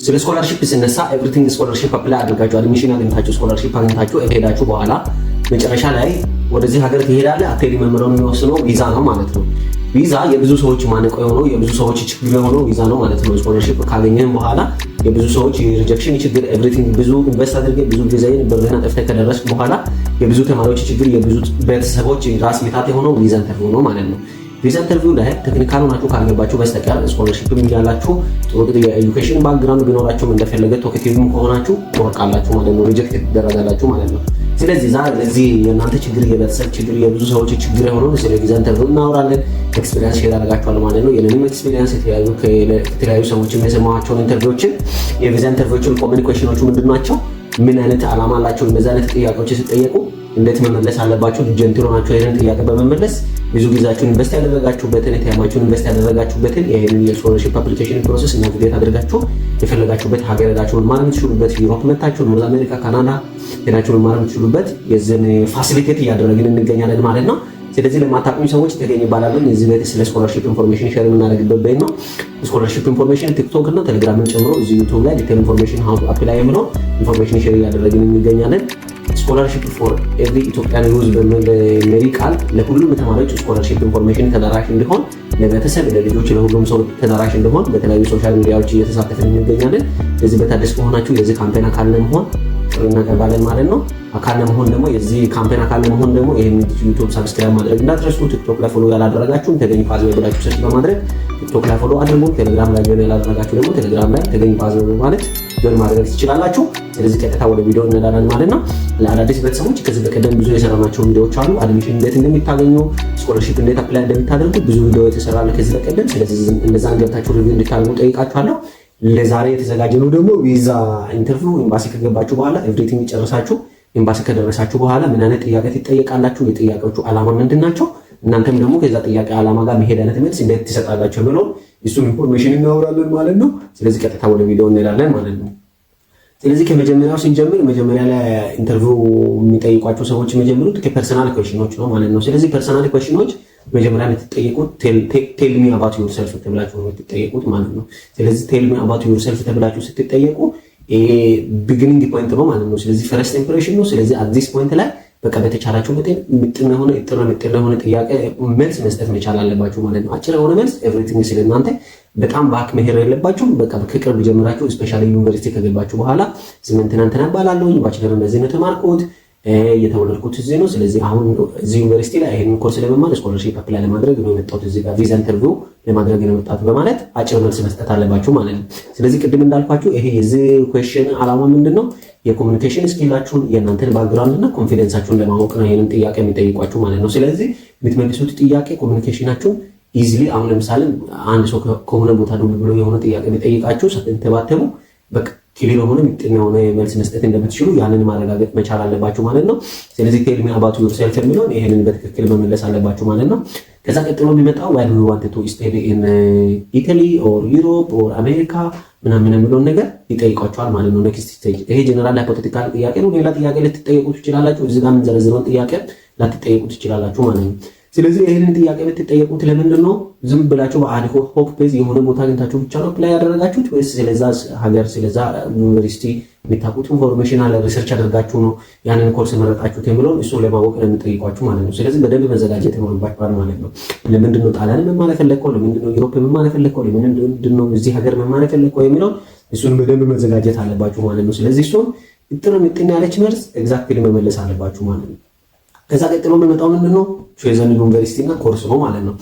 ስለ ስኮላርሺፕ ሲነሳ ኤቭሪቲንግ ስኮላርሺፕ አፕላይ አድርጋችሁ አድሚሽን አግኝታችሁ ስኮላርሺፕ አግኝታችሁ ሄዳችሁ በኋላ መጨረሻ ላይ ወደዚህ ሀገር ትሄዳለህ አትሄድም የሚለውን የሚወስነው ቪዛ ነው ማለት ነው። ቪዛ የብዙ ሰዎች ማነቆ የሆነው የብዙ ሰዎች ችግር የሆነው ቪዛ ነው ማለት ነው። ስኮላርሺፕ ካገኘህም በኋላ የብዙ ሰዎች የሪጀክሽን ችግር ኤቭሪቲንግ ብዙ ኢንቨስት አድርገህ ብዙ ጊዜን ብርህን አጥፍተህ ከደረስክ በኋላ የብዙ ተማሪዎች ችግር የብዙ ቤተሰቦች ራስ ምታት የሆነው ቪዛ ኢንተርቪው ነው ማለት ነው። ቪዛ ኢንተርቪው ላይ ቴክኒካል ሆናችሁ ካልገባችሁ በስተቀር ስኮላርሺፕ ያላችሁ ጥሩ የኤጁኬሽን ባክግራውንድ ቢኖራችሁም እንደፈለገ ቶኬቲቭም ከሆናችሁ ትወርቃላችሁ ማለት ነው። ሪጀክት ትደረጋላችሁ ማለት ነው። ስለዚህ እዚህ የእናንተ ችግር የቤተሰብ ችግር የብዙ ሰዎች ችግር የሆነው ስለ ቪዛ ኢንተርቪው እናወራለን። ኤክስፒሪየንስ ሼር አደርጋችኋለሁ ማለት ነው። የኔንም ኤክስፒሪየንስ ከተለያዩ ሰዎች የሰማኋቸውን ኢንተርቪዎችን የቪዛ ኢንተርቪዎችን ኮሚኒኬሽኖቹ ምንድናቸው፣ ምን አይነት ዓላማ አላቸው፣ እነዛ አይነት ጥያቄዎች ሲጠየቁ እንዴት መመለስ አለባችሁ። ጀንትሮ ናችሁ ይሄንን ጥያቄ በመመለስ ብዙ ጊዜያችሁን ኢንቨስት ያደረጋችሁበትን የታማችሁን ኢንቨስት ያደረጋችሁበትን ይሄንን የስኮላርሺፕ አፕሊኬሽን ፕሮሰስ እና ቪዲዮ አድርጋችሁ የፈለጋችሁበት ሀገር ሄዳችሁ መማር የምትችሉበት ዩሮፕ መታችሁ ኖርዝ አሜሪካ ካናዳ ሄዳችሁ መማር የምትችሉበት የዘን ፋሲሊቴት እያደረግን እንገኛለን ማለት ነው። ስለዚህ ለማታውቁኝ ሰዎች ተገኝ ይባላል። እዚህ ቤት ስለ ስኮላርሺፕ ኢንፎርሜሽን ሼር የምናደርግበት ቤት ነው። ስኮላርሺፕ ኢንፎርሜሽን ቲክቶክ እና ቴሌግራምን ጨምሮ እዚህ ዩቲዩብ ላይ ዲቴል ኢንፎርሜሽን ሃው ቱ አፕላይ የሚለው ኢንፎርሜሽን ሼር እያደረግን እንገኛለን። ስኮላርሺፕ ፎር ኤቭሪ ኢትዮጵያን ዩዝ በሚል ሜሪ ቃል ለሁሉም ተማሪዎች ስኮላርሺፕ ኢንፎርሜሽን ተደራሽ እንዲሆን ለቤተሰብ፣ ለልጆች፣ ለሁሉም ሰው ተደራሽ እንዲሆን በተለያዩ ሶሻል ሚዲያዎች እየተሳተፍን እንገኛለን። ለዚህ በታደስ ከሆናችሁ የዚህ ካምፔን አካል ለመሆን እናቀርባለን ማለት ነው። አካል ለመሆን ደግሞ የዚህ ካምፔን አካል ለመሆን ደግሞ ይሄን ዩቲዩብ ሰብስክራይብ ማድረግ እንዳትረሱ። ቲክቶክ ላይ ፎሎ ያላደረጋችሁ ተገኝ ፓዝዌይ ብላችሁ ሰርች በማድረግ ቲክቶክ ላይ ፎሎ አድርጉ። ቴሌግራም ላይ ጆይን ያላደረጋችሁ ደግሞ ቴሌግራም ላይ ተገኝ ፓዝዌይ በማለት ጆይን ማድረግ ትችላላችሁ። ስለዚህ ቀጥታ ወደ ቪዲዮ እንሄዳለን ማለት ነው። ለአዳዲስ ቤተሰቦች ከዚህ በቀደም ብዙ የሰራናቸው ቪዲዮዎች አሉ። አድሚሽን እንዴት እንደሚታገኙ፣ ስኮላርሺፕ እንዴት አፕላይ እንደሚታደርጉ ብዙ ቪዲዮ የተሰራለ ከዚህ በቀደም። ስለዚህ እነዛን ገብታችሁ ሪቪው እንድታደርጉ ጠይቃችኋለሁ። ለዛሬ የተዘጋጀነው ደግሞ ቪዛ ኢንተርቪው ኤምባሲ ከገባችሁ በኋላ ኤቭሪቲንግ ጨርሳችሁ ኤምባሲ ከደረሳችሁ በኋላ ምን አይነት ጥያቄ ትጠየቃላችሁ፣ የጥያቄዎቹ ዓላማ ምንድናቸው፣ እናንተም ደግሞ ከዛ ጥያቄ ዓላማ ጋር መሄድ አይነት መልስ እንዴት ትሰጣላችሁ ብሎ እሱም ኢንፎርሜሽን እናወራለን ማለት ነው። ስለዚህ ቀጥታ ወደ ቪዲዮ እንሄዳለን ማለት ነው። ስለዚህ ከመጀመሪያው ስንጀምር መጀመሪያ ላይ ኢንተርቪው የሚጠይቋቸው ሰዎች የሚጀምሩት ከፐርሰናል ኩዌሽኖች ነው ማለት ነው። ስለዚህ ፐርሰናል ኩዌሽኖች መጀመሪያ የምትጠየቁት ቴል ሚ አባውት ዩርሰልፍ ተብላችሁ ነው የምትጠየቁት ማለት ነው። ስለዚህ ቴል ሚ አባውት ዩርሰልፍ ተብላችሁ ስትጠየቁ ይሄ ቢጊኒንግ ፖይንት ነው ማለት ነው። ስለዚህ ፈርስት ኢምፕሬሽን ነው። ስለዚህ አት ዚስ ፖይንት ላይ በቃ በተቻላችሁ መጠን ምጥን የሆነ ጥር የሆነ ጥያቄ መልስ መስጠት መቻል አለባችሁ ማለት ነው። አጭር የሆነ መልስ ኤቭሪቲንግ ስለእናንተ በጣም ባክ መሄድ የለባችሁም። በቃ ከቅርብ ጀምራችሁ ስፔሻሊ ዩኒቨርሲቲ ከገባችሁ በኋላ ስምንትና እንትና ባላለሁ ባችለር እንደዚህ ነው የተማርኩት የተወለድኩት እዚህ ነው። ስለዚህ አሁን እዚህ ዩኒቨርሲቲ ላይ ይሄን ኮርስ ለመማር ስኮላርሺፕ አፕላይ ለማድረግ ነው የመጣሁት እዚህ ጋር ቪዛ ኢንተርቪው ለማድረግ ነው የመጣሁት በማለት አጭር መልስ መስጠት አለባችሁ ማለት ነው። ስለዚህ ቅድም እንዳልኳችሁ ይሄ የዚህ ኩዌስችን ዓላማ ምንድነው? የኮሙኒኬሽን ስኪላችሁን የእናንተን ባክግራውንድ እና ኮንፊደንሳችሁን ለማወቅ ነው ይሄንን ጥያቄ የሚጠይቋችሁ ማለት ነው። ስለዚህ የምትመልሱት ጥያቄ ኮሙኒኬሽናችሁን ኢዚሊ አሁን ለምሳሌ አንድ ሰው ከሆነ ቦታ ደውሎ ብሎ የሆነ ጥያቄ ቢጠይቃችሁ ሳትንተባተቡ በቃ ክሊር ሆነ ምጥን የሆነ መልስ መስጠት እንደምትችሉ ያንን ማረጋገጥ መቻል አለባችሁ ማለት ነው። ስለዚህ ቴል ሚ አባውት ዩርሰልፍ የሚለውን ይሄንን በትክክል መመለስ አለባችሁ ማለት ነው። ከዛ ቀጥሎ የሚመጣው why do you want to study in Italy or Europe or America ምናምን የሚለውን ነገር ይጠይቋችኋል ማለት ነው። ኔክስት ስቴጅ ይሄ ጀነራል ሃይፖቴቲካል ጥያቄ ነው። ሌላ ጥያቄ ልትጠየቁ ትችላላችሁ። እዚህ ጋር የምንዘረዝረውን ጥያቄ ላትጠየቁ ትችላላችሁ ማለት ነው። ስለዚህ ይሄንን ጥያቄ የምትጠየቁት ለምንድን ነው? ዝም ብላችሁ በአድ ሆክ ቤዝ የሆነ ቦታ አግኝታችሁ ብቻ ነው አፕላይ ያደረጋችሁት ወይስ ስለዛ ሀገር ስለዛ ዩኒቨርሲቲ የሚታቁት ኢንፎርሜሽን አለ ሪሰርች አድርጋችሁ ነው ያንን ኮርስ መረጣችሁት የሚለውን እሱ ለማወቅ ነው የምጠይቋችሁ ማለት ነው። ስለዚህ በደንብ መዘጋጀት ይኖርባችኋል ማለት ነው። ለምንድን ነው ጣሊያን መማር የፈለግከው? ለምንድን ነው ዩሮፕ መማር የፈለግከው? ለምንድን ነው እዚህ ሀገር መማር የፈለግከው የሚለውን እሱን በደንብ መዘጋጀት አለባችሁ ማለት ነው። ስለዚህ እሱን ምጥን ያለች መልስ ኤግዛክትሊ መመለስ አለባችሁ ማለት ነው። ከዛ ቀጥሎ የሚመጣው ምንድነው? ቾይዘን ዩኒቨርሲቲ እና ኮርስ ነው ማለት ነው።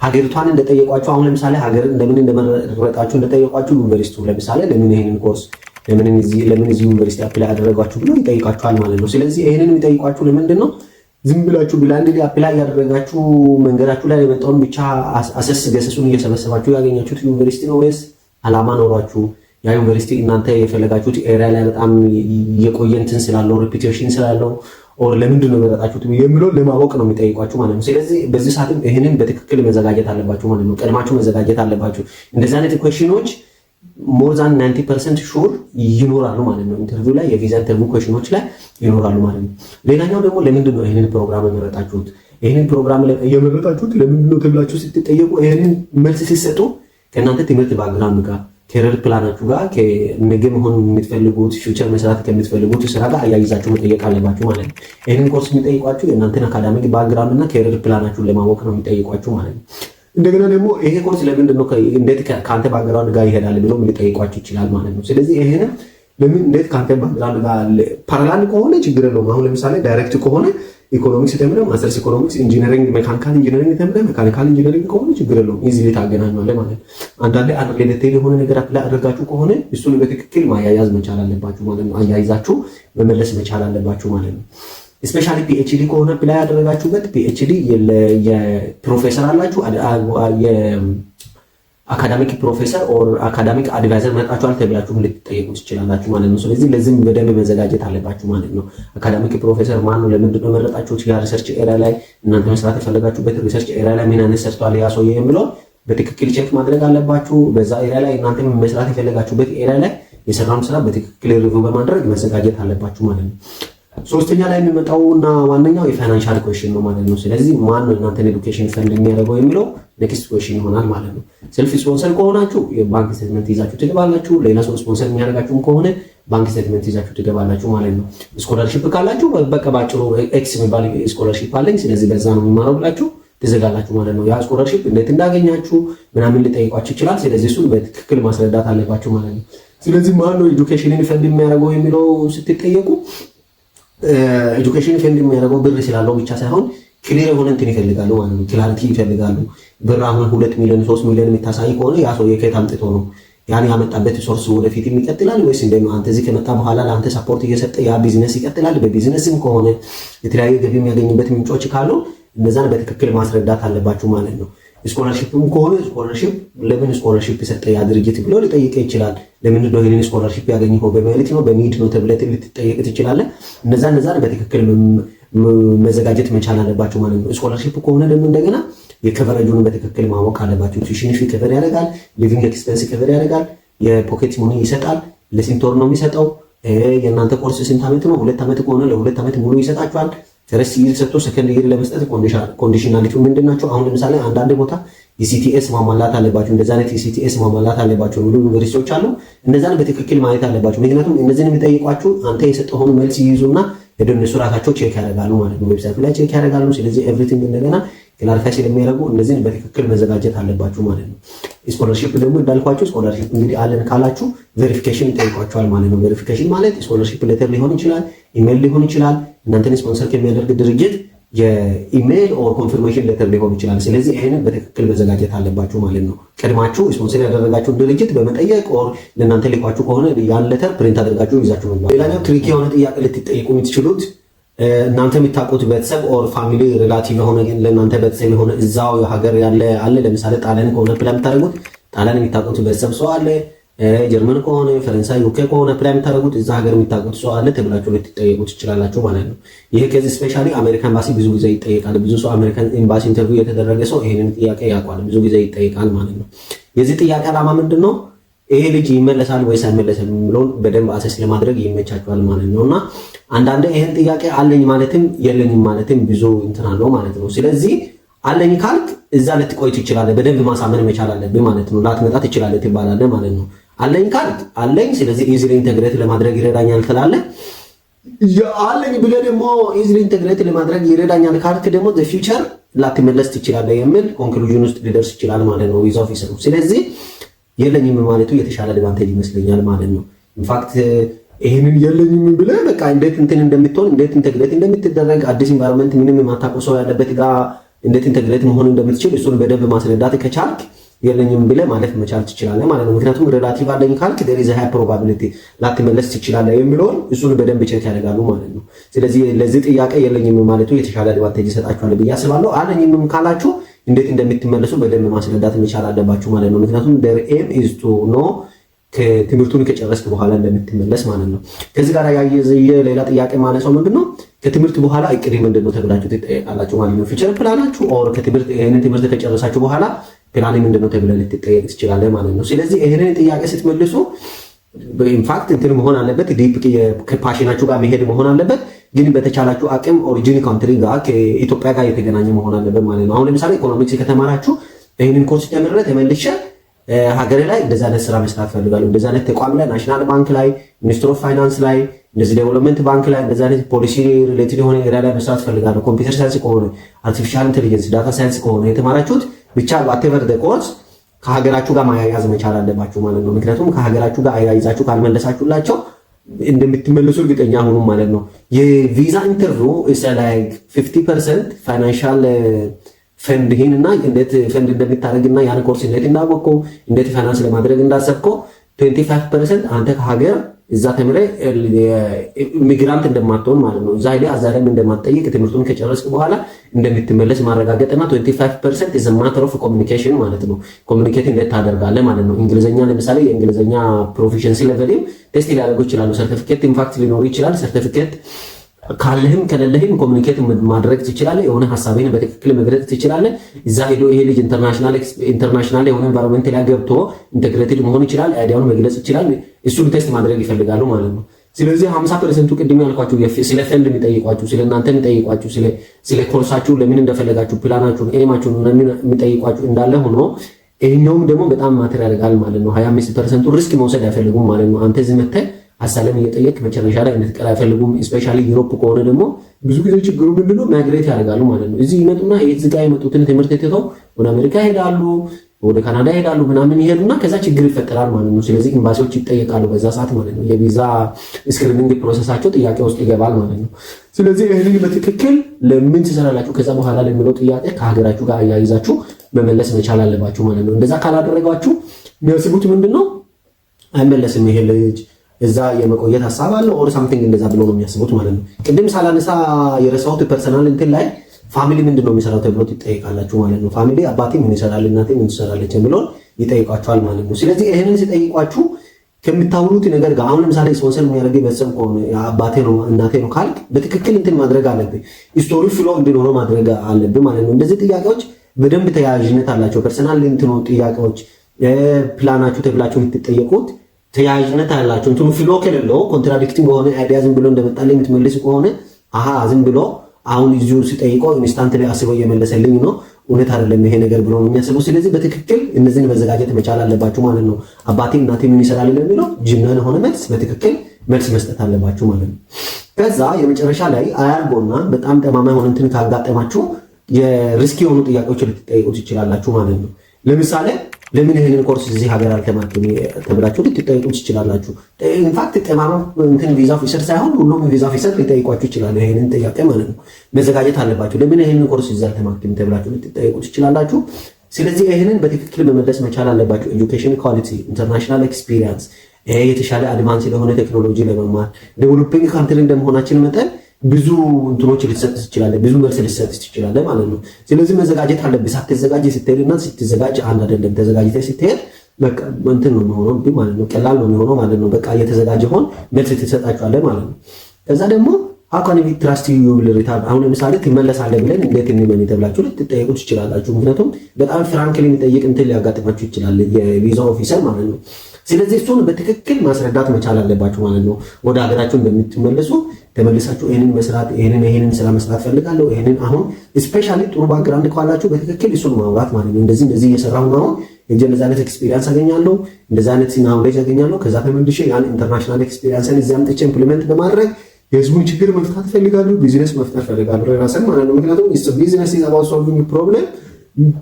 ሀገሪቷን እንደጠየቋችሁ አሁን ለምሳሌ ሀገር እንደምን እንደመረጣችሁ እንደጠየቋችሁ ዩኒቨርሲቲው ለምሳሌ ለምን ይሄንን ኮርስ ለምን እዚህ ዩኒቨርሲቲ አፕላይ አደረጋችሁ ብሎ ይጠይቃችኋል ማለት ነው። ስለዚህ ይሄንን የሚጠይቋችሁ ለምንድን ነው? ዝም ብላችሁ ብላንድሊ አፕላይ ያደረጋችሁ መንገዳችሁ ላይ የመጣውን ብቻ አሰስ ገሰሱን እየሰበሰባችሁ ያገኛችሁት ዩኒቨርሲቲ ነው ወይስ ዓላማ ኖሯችሁ ያ ዩኒቨርሲቲ እናንተ የፈለጋችሁት ኤሪያ ላይ በጣም የቆየ እንትን ስላለው ሬፑቴሽን ስላለው ኦር ለምንድን ነው መረጣችሁት የሚለው ለማወቅ ነው የሚጠይቋችሁ ማለት ነው። ስለዚህ በዚህ ሰዓትም ይሄንን በትክክል መዘጋጀት አለባችሁ ማለት ነው። ቀድማችሁ መዘጋጀት አለባችሁ። እንደዚህ አይነት ኩዌስችኖች ሞር ዛን 90% ሹር ይኖራሉ ማለት ነው። ኢንተርቪው ላይ የቪዛ ኢንተርቪው ኩዌስችኖች ላይ ይኖራሉ ማለት ነው። ሌላኛው ደግሞ ለምንድን ነው ይሄንን ፕሮግራም የመረጣችሁት? ይሄንን ፕሮግራም የመረጣችሁት ለምንድን ነው ተብላችሁ ስትጠየቁ ይሄንን መልስ ሲሰጡ ከእናንተ ትምህርት ባክግራውንድ ጋር ከሪር ፕላናችሁ ጋር ከነገ መሆን የምትፈልጉት ፊውቸር መስራት ከምትፈልጉት ስራ ጋር አያይዛችሁ መጠየቅ አለባችሁ ማለት ነው። ይህንን ኮርስ የሚጠይቋችሁ የእናንተን አካዳሚክ ባክግራውንድ እና ከሪር ፕላናችሁን ለማወቅ ነው የሚጠይቋችሁ ማለት ነው። እንደገና ደግሞ ይሄ ኮርስ ለምንድን ነው እንዴት ከአንተ ባክግራውንድ ጋር ይሄዳል ብሎ ሊጠይቋችሁ ይችላል ማለት ነው። ስለዚህ ይሄንን ለምን እንዴት ከአንተ ባክግራውንድ ጋር ፓራላል ከሆነ ችግር የለውም። አሁን ለምሳሌ ዳይሬክት ከሆነ ኢኮኖሚክስ ተምረህ ማስተርስ ኢኮኖሚክስ ኢንጂነሪንግ ሜካኒካል ኢንጂነሪንግ ተምረህ ሜካኒካል ኢንጂነሪንግ ከሆነ ችግር የለውም። ኢዚሊ ታገናኛለህ ማለት ነው። አንዳንዴ ሪሌቴድ የሆነ ነገር አፕላይ አድርጋችሁ ከሆነ እሱን በትክክል ማያያዝ መቻል አለባችሁ ማለት ነው። አያይዛችሁ መመለስ መቻል አለባችሁ ማለት ነው። ስፔሻሊ ፒኤችዲ ከሆነ አፕላይ ያደረጋችሁበት ፒኤችዲ የፕሮፌሰር አላችሁ የአካዳሚክ ፕሮፌሰር ኦር አካዳሚክ አድቫይዘር መጣችኋል ተብላችሁ ልትጠየቁ ትችላላችሁ ማለት ነው። ስለዚህ ለዚህም በደንብ መዘጋጀት አለባችሁ ማለት ነው። አካዳሚክ ፕሮፌሰር ማን ነው? ለምንድን ነው መረጣችሁት? ያ ሪሰርች ኤሪያ ላይ እናንተ መስራት የፈለጋችሁበት ሪሰርች ኤሪያ ላይ ምን አይነት ሰርቷል ያ ሰውዬ የሚለው በትክክል ቼክ ማድረግ አለባችሁ። በዛ ኤሪያ ላይ እናንተ መስራት የፈለጋችሁበት ኤሪያ ላይ የሰራውን ስራ በትክክል ሪቪው በማድረግ መዘጋጀት አለባችሁ ማለት ነው። ሶስተኛ ላይ የሚመጣው እና ዋነኛው የፋይናንሻል ኩዌሽን ነው ማለት ነው። ስለዚህ ማን ነው እናንተን ኤዱኬሽን ፈንድ የሚያደርገው የሚለው ኔክስት ኩዌሽን ይሆናል ማለት ነው። ሰልፍ ስፖንሰር ከሆናችሁ የባንክ ስቴትመንት ይዛችሁ ትገባላችሁ። ሌላ ሰው ስፖንሰር የሚያደርጋችሁም ከሆነ ባንክ ስቴትመንት ይዛችሁ ትገባላችሁ ማለት ነው። ስኮላርሺፕ ካላችሁ በቃ ባጭሩ ኤክስ የሚባል ስኮላርሺፕ አለኝ ስለዚህ በዛ ነው የሚማረው ብላችሁ ትዘጋላችሁ ማለት ነው። ያ ስኮላርሺፕ እንዴት እንዳገኛችሁ ምናምን ሊጠይቋችሁ ይችላል። ስለዚህ እሱን በትክክል ማስረዳት አለባችሁ ማለት ነው። ስለዚህ ማን ነው ኤዱኬሽንን ፈንድ የሚያደርገው የሚለው ስትጠየቁ ኤዱኬሽን ፈንድ የሚያደርገው ብር ስላለው ብቻ ሳይሆን ክሊር የሆነ እንትን ይፈልጋሉ ማለት ነው። ክላሪቲ ይፈልጋሉ። ብር አሁን 2 ሚሊዮን 3 ሚሊዮን የሚታሳይ ከሆነ ያ ሰው የከየት አምጥቶ ነው ያን ያመጣበት ሶርስ ወደፊት ይቀጥላል ወይስ እንደምን አንተ እዚህ ከመጣ በኋላ ለአንተ ሰፖርት እየሰጠ ያ ቢዝነስ ይቀጥላል? በቢዝነስም ከሆነ የተለያየ ገቢ የሚያገኝበት ምንጮች ካሉ እነዛን በትክክል ማስረዳት አለባችሁ ማለት ነው። ስኮላርሺፕም ከሆነ ስኮላርሺፕ ለምን ስኮላርሺፕ የሰጠ ያ ድርጅት ብሎ ሊጠይቅ ይችላል። ለምን ነው ይሄንን ስኮላርሺፕ ያገኘው? በሜሪት ነው በኒድ ነው ተብለህ ልትጠየቅ ትችላለህ። እነዛን በትክክል መዘጋጀት መቻል አለባችሁ ማለት ነው። ስኮላርሺፕ ከሆነ ደግሞ እንደገና የከቨሬጁን በትክክል ማወቅ አለባችሁ። ቱዊሽን ፊ ከቨር ያደርጋል፣ ሊቪንግ ኤክስፔንስ ከቨር ያደርጋል፣ የፖኬት ሞኒ ይሰጣል። ለስንት ወር ነው የሚሰጠው? የእናንተ ኮርስ ስንት ዓመት ነው? 2 ዓመት ከሆነ ለ2 ዓመት ሙሉ ይሰጣችኋል። ፈርስት ይር ሰጥቶ ሰከንድ ይር ለመስጠት ኮንዲሽናሊቲው ምንድናቸው? አሁን ለምሳሌ አንዳንድ ቦታ የሲቲኤስ ማሟላት አለባችሁ፣ እንደዛ አይነት የሲቲኤስ ማሟላት አለባችሁ የሚሉ ዩኒቨርሲቲዎች አሉ። እነዛን በትክክል ማየት አለባችሁ። ምክንያቱም እነዚህን የሚጠይቋችሁ አንተ የሰጠውን መልስ ይይዙና እነሱ ራሳቸው ቼክ ያደርጋሉ ማለት ነው። ዌብሳይቱ ላይ ቼክ ያደርጋሉ። ስለዚህ ኤቭሪቲንግ እንደገና ክላሪፋይ ስለሚያደርጉ እነዚህን በትክክል መዘጋጀት አለባችሁ ማለት ነው። ስኮላርሺፕ ደግሞ እንዳልኳችሁ ስኮላርሺፕ እንግዲህ አለን ካላችሁ ቬሪፊኬሽን ይጠይቋችኋል ማለት ነው። ቬሪፊኬሽን ማለት ስኮላርሺፕ ሌተር ሊሆን ይችላል፣ ኢሜል ሊሆን ይችላል። እናንተን ስፖንሰር ከሚያደርግ ድርጅት የኢሜል ኦር ኮንፊርሜሽን ሌተር ሊሆን ይችላል። ስለዚህ ይሄንን በትክክል መዘጋጀት አለባችሁ ማለት ነው። ቀድማችሁ ስፖንሰር ያደረጋችሁን ድርጅት በመጠየቅ ኦር ለእናንተ ሊቋችሁ ከሆነ ያን ሌተር ፕሪንት አድርጋችሁ ይዛችሁ መግባት። ሌላኛው ትሪኪ የሆነ ጥያቄ ልትጠይቁ የምትችሉት እናንተ የምታውቁት ቤተሰብ ኦር ፋሚሊ ሪላቲቭ የሆነ ግን ለእናንተ ቤተሰብ የሆነ እዛው ሀገር ያለ አለ። ለምሳሌ ጣሊያን ከሆነ ፕላን የምታደርጉት ጣሊያን የሚታውቁት ቤተሰብ ሰው አለ። ጀርመን ከሆነ ፈረንሳይ፣ ዩኬ ከሆነ ፕላን የምታደርጉት እዛ ሀገር የሚታውቁት ሰው አለ ተብላችሁ ልትጠየቁ ትችላላችሁ ማለት ነው። ይሄ ከዚህ ስፔሻሊ አሜሪካን ኤምባሲ ብዙ ጊዜ ይጠየቃል። ብዙ ሰው አሜሪካን ኤምባሲ ኢንተርቪው የተደረገ ሰው ይሄንን ጥያቄ ያውቃል፣ ብዙ ጊዜ ይጠየቃል ማለት ነው። የዚህ ጥያቄ ዓላማ ምንድን ነው? ይሄ ልጅ ይመለሳል ወይስ አይመለስም የሚለውን በደንብ አሰስ ለማድረግ ይመቻችኋል ማለት ነው። እና አንዳንዴ ይሄን ጥያቄ አለኝ ማለትም የለኝም ማለትም ብዙ እንትን አለው ማለት ነው። ስለዚህ አለኝ ካልክ እዛ ልትቆይ ትችላለህ፣ በደንብ ማሳመን መቻል አለብህ ማለት ነው። ላትመጣ ትችላለህ ትባላለህ ማለት ነው። አለኝ ካልክ አለኝ፣ ስለዚህ ኢዚሊ ኢንተግሬት ለማድረግ ይረዳኛል ትላለህ። አለኝ ብለህ ደግሞ ኢዚሊ ኢንተግሬት ለማድረግ ይረዳኛል ካልክ ደግሞ ዘ ፊውቸር ላትመለስ ትችላለህ የሚል ኮንክሉዥን ውስጥ ሊደርስ ይችላል ማለት ነው ዊዝ ኦፊሰሩ። ስለዚህ የለኝም ማለቱ የተሻለ አድቫንቴጅ ይመስለኛል ማለት ነው። ኢንፋክት ይሄንን የለኝም ብለህ በቃ እንዴት እንትን እንደምትሆን እንዴት ኢንተግሬት እንደምትደረግ አዲስ ኢንቫይሮንመንት ምንም የማታውቀው ሰው ያለበት ጋር እንዴት ኢንተግሬት መሆን እንደምትችል እሱን በደንብ ማስረዳት ከቻልክ የለኝም ብለህ ማለፍ መቻል ትችላለህ ማለት ነው። ምክንያቱም ሪላቲቭ አለኝ ካልክ there is a high probability ላትመለስ ትችላለህ የሚለውን እሱን በደንብ ቼክ ያደርጋሉ ማለት ነው። ስለዚህ ለዚህ ጥያቄ የለኝም ማለቱ የተሻለ አድቫንቴጅ ይሰጣችኋል ብዬ አስባለሁ። አለኝም ካላችሁ እንዴት እንደምትመለሱ በደንብ ማስረዳት መቻል አለባችሁ ማለት ነው። ምክንያቱም their aim is to know ከትምህርቱን ከጨረስክ በኋላ እንደምትመለስ ማለት ነው። ከዚህ ጋር ያያይዘ ሌላ ጥያቄ ማለት ነው ምንድነው ከትምህርት በኋላ እቅድ ምንድነው ተብላችሁ ትጠየቃላችሁ ማለት ነው። ፊቸር ፕላናችሁ ኦር ከትምህርት ይሄንን ትምህርት ከጨረሳችሁ በኋላ ፕላን ምንድነው ተብለህ ልትጠየቅ ትችላለህ ማለት ነው። ስለዚህ ይሄንን ጥያቄ ስትመልሱ ኢንፋክት እንትን መሆን አለበት፣ ዲፕ ከፓሽናችሁ ጋር መሄድ መሆን አለበት። ግን በተቻላችሁ አቅም ኦሪጂን ካንትሪ ጋር ከኢትዮጵያ ጋር የተገናኘ መሆን አለበት ማለት ነው። አሁን ለምሳሌ ኢኮኖሚክስ ከተማራችሁ ይሄንን ኮርስ ተምረህ ተመልሼ ሀገሬ ላይ እንደዚህ አይነት ስራ መስራት ፈልጋለሁ፣ እንደዚህ አይነት ተቋም ላይ ናሽናል ባንክ ላይ፣ ሚኒስትር ኦፍ ፋይናንስ ላይ፣ እንደዚህ ዴቨሎፕመንት ባንክ ላይ እንደዚህ አይነት ፖሊሲ ሪሌትድ የሆነ ኤሪያ ላይ መስራት ፈልጋለሁ። ኮምፒውተር ሳይንስ ከሆነ አርቲፊሻል ኢንቴሊጀንስ፣ ዳታ ሳይንስ ከሆነ የተማራችሁት ብቻ ዋቴቨር ዘ ኮርስ ከሀገራችሁ ጋር ማያያዝ መቻል አለባችሁ ማለት ነው። ምክንያቱም ከሀገራችሁ ጋር አያይዛችሁ ካልመለሳችሁላቸው እንደምትመለሱ እርግጠኛ ሁኑ ማለት ነው። የቪዛ ኢንተርቪው ኢስ ላይክ 50% ፋይናንሻል ፈንድህን እና እንዴት ፈንድ እንደምታደርግና ያን ኮርስ እንዴት እንዳወቅከው እንዴት ፋይናንስ ለማድረግ እንዳሰብከው 25% አንተ ከሀገር እዛ ተምረ ኢሚግራንት እንደማትሆን ማለት ነው። እዛ ሄደ አዛለም እንደማትጠይቅ ትምህርቱን ከጨረስክ በኋላ እንደምትመለስ ማረጋገጥና 25% is a matter of communication ማለት ነው። ኮሚኒኬት እንዴት ታደርጋለህ ማለት ነው። እንግሊዘኛ ለምሳሌ የእንግሊዘኛ ፕሮፊሸንሲ ሌቨልም ቴስት ሊያደርጉ ይችላሉ። ሰርቲፊኬት ኢንፋክት ሊኖር ይችላል። ሰርቲፊኬት ካለህም ከሌለህም ኮሚኒኬት ማድረግ ትችላለህ። የሆነ ሐሳብህን በትክክል መግለጽ ትችላለህ። እዛ ሄዶ ይሄ ልጅ ኢንተርናሽናል የሆነ ኤንቫይሮንመንት ላይ ገብቶ ኢንተግሬትድ መሆን ይችላል። አይዲያውን መግለጽ ይችላል። እሱን ቴስት ማድረግ ይፈልጋሉ ማለት ነው። ስለዚህ 50% ቅድም ያልኳችሁ ስለ ፈንድ የሚጠይቋችሁ፣ ስለ እናንተ የሚጠይቋችሁ፣ ስለ ኮርሳችሁ ለምን እንደፈለጋችሁ ፕላናችሁን፣ ኤማችሁን የሚጠይቋችሁ እንዳለ ሆኖ ይሄኛውም ደግሞ በጣም ማተር ያደርጋል ማለት ነው። 25% ሪስክ መውሰድ አይፈልጉም ማለት ነው። አንተ እዚህ መተህ አሳለም እየጠየቅ መጨረሻ ላይ እንድትቀር አይፈልጉም። ስፔሻሊ ዩሮፕ ከሆነ ደግሞ ብዙ ጊዜ ችግሩ ምንድነው ማይግሬት ያደርጋሉ ማለት ነው። እዚህ ይመጡና እዚህ ጋር የመጡትን ትምህርት ትተው ወደ አሜሪካ ይሄዳሉ፣ ወደ ካናዳ ይሄዳሉ፣ ምናምን ይሄዱና ከዛ ችግር ይፈጠራል ማለት ነው። ስለዚህ ኤምባሲዎች ይጠየቃሉ በዛ ሰዓት ማለት ነው። የቪዛ ስክሪኒንግ ፕሮሰሳቸው ጥያቄ ውስጥ ይገባል ማለት ነው። ስለዚህ ይሄንን በትክክል ለምን ትሰራላችሁ ከዛ በኋላ ለሚለው ጥያቄ ከሀገራችሁ ጋር አያይዛችሁ መመለስ መቻል አለባችሁ ማለት ነው። እንደዛ ካላደረጋችሁ የሚያስቡት ምንድነው አይመለስም ይሄ ልጅ እዛ የመቆየት ሐሳብ አለ ኦር ሳምቲንግ እንደዛ ብሎ ነው የሚያስቡት ማለት ነው። ቅድም ሳላነሳ የረሳሁት ፐርሰናል እንትን ላይ ፋሚሊ ምንድነው የሚሰራው ተብሎ ትጠይቃላችሁ ማለት ነው። ፋሚሊ አባቴ ምን ይሰራል፣ እናቴ ምን ትሰራለች የሚለውን ይጠይቋችኋል ማለት ነው። ስለዚህ ይሄንን ሲጠይቋችሁ ከምታውሩት ነገር ጋር አሁን ለምሳሌ ስፖንሰር የሚያደርግ ቤተሰብ ከሆነ አባቴ ነው እናቴ ነው ካልክ በትክክል እንትን ማድረግ አለብህ። ስቶሪ ፍሎ እንዲኖረው ማድረግ አለብህ ማለት ነው። እንደዚህ ጥያቄዎች በደንብ ተያያዥነት አላቸው። ፐርሰናል እንትኑ ጥያቄዎች ፕላናችሁ ተብላችሁ የምትጠየቁት ተያያዥነት አላቸው። እንትኑ ፍሎ ከሌለው ኮንትራዲክቲንግ በሆነ አይዲያ ዝም ብሎ እንደመጣልኝ የምትመልስ ከሆነ ዝም ብሎ አሁን እዚሁ ሲጠይቀው ኢንስታንት ላይ አስበው እየመለሰልኝ ነው እውነት አይደለም ይሄ ነገር ብሎ ነው የሚያስበው። ስለዚህ በትክክል እነዚህን መዘጋጀት መቻል አለባችሁ ማለት ነው። አባቴ እናቴ ምን ይሰራል ለሚለው ጅነን ሆነ መልስ በትክክል መልስ መስጠት አለባችሁ ማለት ነው። ከዛ የመጨረሻ ላይ አያርጎና በጣም ጠማማ የሆነ እንትን ካጋጠማችሁ የሪስክ የሆኑ ጥያቄዎች ልትጠይቁት ይችላላችሁ ማለት ነው። ለምሳሌ ለምን ይሄንን ኮርስ እዚህ ሀገር አልተማርክም ተብላችሁ ልትጠይቁ ትችላላችሁ። ኢንፋክት ጠማማ እንትን ቪዛ ኦፊሰር ሳይሆን ሁሉም ቪዛ ኦፊሰር ሊጠይቋችሁ ይችላል ይሄንን ጥያቄ ማለት ነው። መዘጋጀት አለባችሁ። ለምን ይሄንን ኮርስ እዚህ አልተማርክም ተብላችሁ ልትጠይቁ ትችላላችሁ። ስለዚህ ይሄንን በትክክል መመለስ መቻል አለባችሁ። ኤጁኬሽን ኳሊቲ፣ ኢንተርናሽናል ኤክስፒሪየንስ፣ የተሻለ አድቫንስ የሆነ ቴክኖሎጂ ለመማር ዴቨሎፒንግ ካንትሪ እንደመሆናችን መጠን ብዙ እንትኖች ሊሰጥ ይችላል፣ ብዙ መልስ ሊሰጥ ይችላል ማለት ነው። ስለዚህ መዘጋጀት አለብህ። ሳትዘጋጅ ስትሄድና ስትዘጋጅ አንድ አይደለም። ተዘጋጅተህ ስትሄድ በቃ እንትን ነው የሚሆነው ማለት ነው። ቀላል ነው የሚሆነው ማለት ነው። በቃ እየተዘጋጀ ሆን መልስ ትሰጣቸዋለህ ማለት ነው። ከዛ ደግሞ how can we trust you will return አሁን ለምሳሌ ትመለሳለህ ብለን እንዴት እንመን ተብላችሁ ልትጠይቁ ትችላላችሁ። ምክንያቱም በጣም ፍራንክሊ የሚጠይቅ እንትን ሊያጋጥማችሁ ይችላል የቪዛ ኦፊሰር ማለት ነው። ስለዚህ እሱን በትክክል ማስረዳት መቻል አለባችሁ ማለት ነው። ወደ ሀገራችሁ እንደምትመለሱ ተመልሳችሁ ይሄንን መስራት ይሄንን ስራ መስራት ፈልጋለሁ ይሄንን አሁን ስፔሻሊ ጥሩ ባክግራውንድ ካላችሁ በትክክል እሱን ማውራት ማለት ነው። እንደዚህ እየሰራሁ ነው እንደዛ አይነት ኤክስፒሪየንስ አገኛለሁ እንደዛ አይነት ናውሌጅ አገኛለሁ ከዛ ተመልሼ ያን ኢንተርናሽናል ኤክስፒሪየንስን እዚያም ጥቼ ኢምፕሊመንት በማድረግ የህዝቡን ችግር መፍታት ፈልጋለሁ፣ ቢዝነስ መፍታት ፈልጋለሁ ራስን ማለት ነው። ምክንያቱም ቢዝነስ ኢዝ አባውት ሶልቪንግ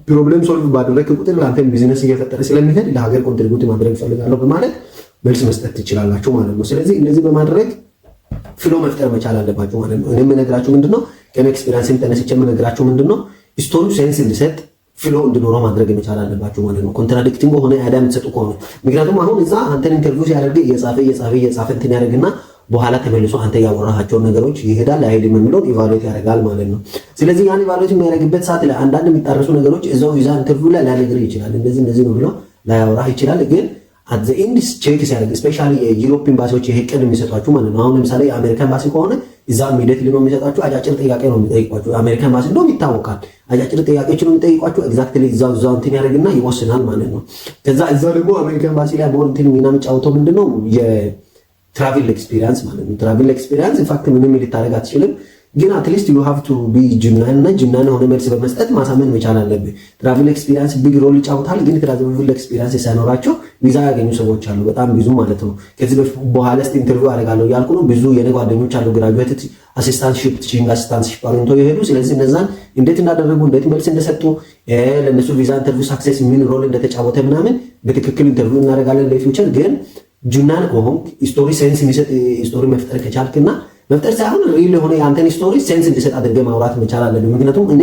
ፕሮብለም ሶልቭ ባደረክ ቁጥር ለአንተም ቢዝነስ እየፈጠረ ስለሚሄድ ለሀገር ኮንትሪቢዩት ማድረግ ፈልጋለሁ በማለት መልስ መስጠት ትችላላችሁ ማለት ነው። ስለዚህ እነዚህ በማድረግ ፍሎ መፍጠር መቻል አለባችሁ ማለት ነው። እኔ የምነግራችሁ ምንድነው ከኔ ኤክስፒሪየንስም ተነስቼ የምነግራችሁ ምንድነው ስቶሪው ሴንስ እንዲሰጥ ፍሎ እንዲኖረው ማድረግ መቻል አለባችሁ ማለት ነው። ኮንትራዲክቲንግ ሆነ አይዲያ የምትሰጡ ከሆነ ምክንያቱም አሁን እዛ አንተን ኢንተርቪው ሲያደርግ እየጻፈ እንትን ያደርግና በኋላ ተመልሶ አንተ ያወራሃቸውን ነገሮች ይሄዳል አይሄድም የሚለውን ኢቫሉዌት ያደርጋል ማለት ነው። ስለዚህ ያን ኢቫሉዌት የሚያደርግበት ሰዓት ላይ አንዳንድ የሚጣረሱ ነገሮች እዛው ቪዛ ኢንተርቪው ላይ ሊነግርህ ይችላል። እንደዚህ ነው ብሎ ላያወራህ ይችላል። ግን አት ዘ ኤንድ ቼክ ሲያደርግ ስፔሻሊ የዩሮፕ ኤምባሲዎች ይሄ ቀን የሚሰጧችሁ ማለት ነው። አሁን ለምሳሌ የአሜሪካ ኤምባሲ ከሆነ እዛ ኢሚዲየትሊ ነው የሚሰጣችሁ። አጫጭር ጥያቄ ነው የሚጠይቋችሁ። አሜሪካ ኤምባሲ እንደውም ይታወቃል። አጫጭር ጥያቄዎች ነው የሚጠይቋችሁ። ኤግዛክትሊ እዛው እንትን ያደርግና ይወስናል ማለት ነው። ከዛ እዛ ደግሞ አሜሪካ ኤምባሲ ላይ ቦር እንትን ሚና የሚጫወተው ምንድነው ትራቭል ኤክስፒሪየንስ ማለት ነው። ትራቭል ኤክስፒሪየንስ ኢንፋክት ምንም ልታደርግ አትችልም። ግን አትሊስት ዩ ሃቭ ቱ ቢ ጅናን እና ጅናን የሆነ መልስ በመስጠት ማሳመን መቻል አለብህ። ትራቭል ኤክስፒሪየንስ ቢግ ሮል ይጫወታል። ግን ትራቭል ኤክስፒሪየንስ ሳይኖራቸው ቪዛ ያገኙ ሰዎች አሉ፣ በጣም ብዙ ማለት ነው። ከዚህ በኋላ እስቲ ኢንተርቪው አደርጋለሁ እያልኩ ነው። ብዙ የኔ ጓደኞች አሉ ግራጁዌት አሲስታንትሺፕ ቲቺንግ አሲስታንትሺፕ አግኝተው የሄዱ። ስለዚህ እነዛን እንዴት እንዳደረጉ እንዴት መልስ እንደሰጡ ለነሱ ቪዛ ኢንተርቪው ሳክሴስ ምን ሮል እንደተጫወተ ምናምን በትክክል ኢንተርቪው እናደርጋለን ለፊውቸር። ግን ጁናን ከሆንክ ስቶሪ ሴንስ የሚሰጥ ስቶሪ መፍጠር ከቻልክና መፍጠር ሳይሆን ሪል የሆነ የአንተን ስቶሪ ሴንስ እንዲሰጥ አድርገህ ማውራት መቻል አለብህ። ምክንያቱም እኔ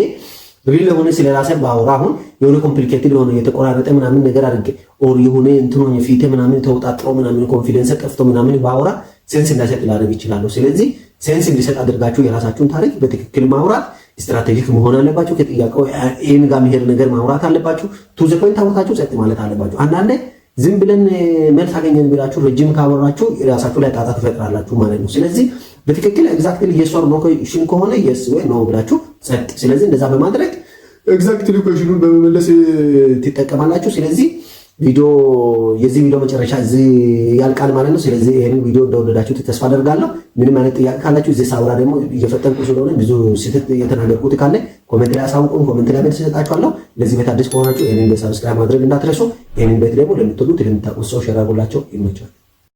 ሪል የሆነ ስለ ራሴ ባወራ አሁን የሆነ ኮምፕሊኬትድ የሆነ የተቆራረጠ ምናምን ነገር አድርጌ ኦር የሆነ እንትኖኝ ፊቴ ምናምን ተወጣጥሮ ምናምን ኮንፊደንስ ጠፍቶ ምናምን ባወራ ሴንስ እንዳይሰጥ ላደርግ ይችላለሁ። ስለዚህ ሴንስ እንዲሰጥ አድርጋችሁ የራሳችሁን ታሪክ በትክክል ማውራት ስትራቴጂክ መሆን አለባችሁ። ከጥያቄው ይሄን ጋር መሄድ ነገር ማውራት አለባችሁ። ቱ ዘ ፖይንት አውርታችሁ ጸጥ ማለት አለባችሁ። አንዳንዴ ዝም ብለን መልስ አገኘን ብላችሁ ረጅም ካወራችሁ የራሳችሁ ላይ ጣጣ ትፈጥራላችሁ ማለት ነው። ስለዚህ በትክክል ኤግዛክትሊ የስ ኦር ኖ ኩዌሽን ከሆነ የስ ወይ ኖ ብላችሁ ጸጥ። ስለዚህ እንደዛ በማድረግ ኤግዛክትሊ ኩዌሽኑን በመመለስ ትጠቀማላችሁ። ስለዚህ የዚህ ቪዲዮ መጨረሻ እዚህ ያልቃል ማለት ነው። ስለዚህ ይሄንን ቪዲዮ እንደወደዳችሁት ተስፋ አደርጋለሁ። ምንም አይነት ጥያቄ ካላችሁ እዚህ ሳውራ ደግሞ እየፈጠንኩ ስለሆነ ብዙ ስህተት የተናገርኩት ካለ ኮሜንት ላይ አሳውቁን። ኮሜንት ላይ መልስ እሰጣችኋለሁ። ለዚህ ቤት አዲስ ከሆናችሁ ይሄንን በሰብስክራይብ ማድረግ እንዳትረሱ። ይሄንን ቤት ደግሞ ለምትወዱት ለምታውቁት ሰው ሼር አድርጉላቸው። ይመቻል።